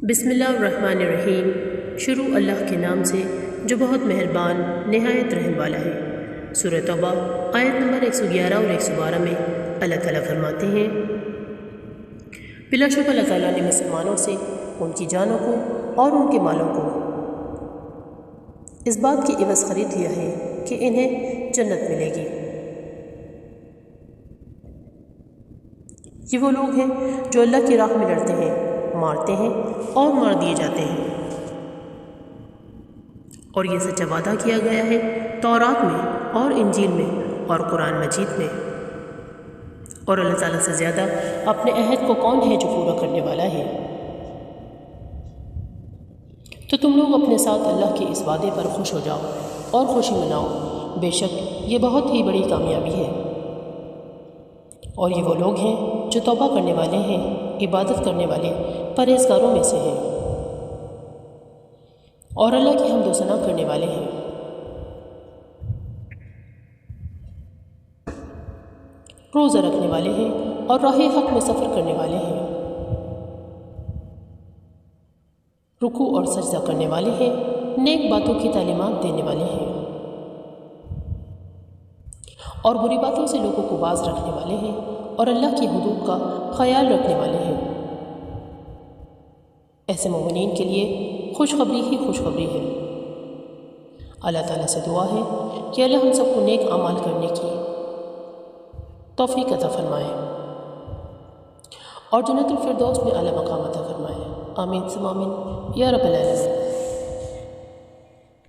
بسم اللہ الرحمن الرحیم۔ شروع اللہ کے نام سے جو بہت مہربان نہایت رحم والا ہے۔ سورہ توبہ آیت نمبر 111 اور 112 میں اللہ تعالیٰ فرماتے ہیں، بلا شبہ اللہ تعالیٰ نے مسلمانوں سے ان کی جانوں کو اور ان کے مالوں کو اس بات کی عوض خرید لیا ہے کہ انہیں جنت ملے گی۔ یہ وہ لوگ ہیں جو اللہ کی راہ میں لڑتے ہیں، مارتے ہیں اور مار دیے جاتے ہیں، اور یہ سچا وعدہ کیا گیا ہے تورات میں اور انجیل میں اور قرآن مجید میں۔ اور اللہ تعالیٰ سے زیادہ اپنے عہد کو کون ہے جو پورا کرنے والا ہے؟ تو تم لوگ اپنے ساتھ اللہ کے اس وعدے پر خوش ہو جاؤ اور خوشی مناؤ، بے شک یہ بہت ہی بڑی کامیابی ہے۔ اور یہ وہ لوگ ہیں جو توبہ کرنے والے ہیں، عبادت کرنے والے پرہیزگاروں میں سے ہیں، اور اللہ کی حمد و ثنا کرنے والے ہیں۔ روزہ رکھنے والے ہیں اور راہ حق میں سفر کرنے والے ہیں، رکوع اور سجدہ کرنے والے ہیں، نیک باتوں کی تعلیمات دینے والے ہیں، اور بری باتوں سے لوگوں کو باز رکھنے والے ہیں، اور اللہ کی حدود کا خیال رکھنے والے ہیں۔ ایسے مومنین کے لیے خوشخبری ہی خوشخبری ہے۔ اللہ تعالیٰ سے دعا ہے کہ اللہ ہم سب کو نیک اعمال کرنے کی توفیق عطا فرمائے اور جنت الفردوس میں اعلیٰ مقام عطا فرمائے۔ آمین ثم آمین یا رب العالمین۔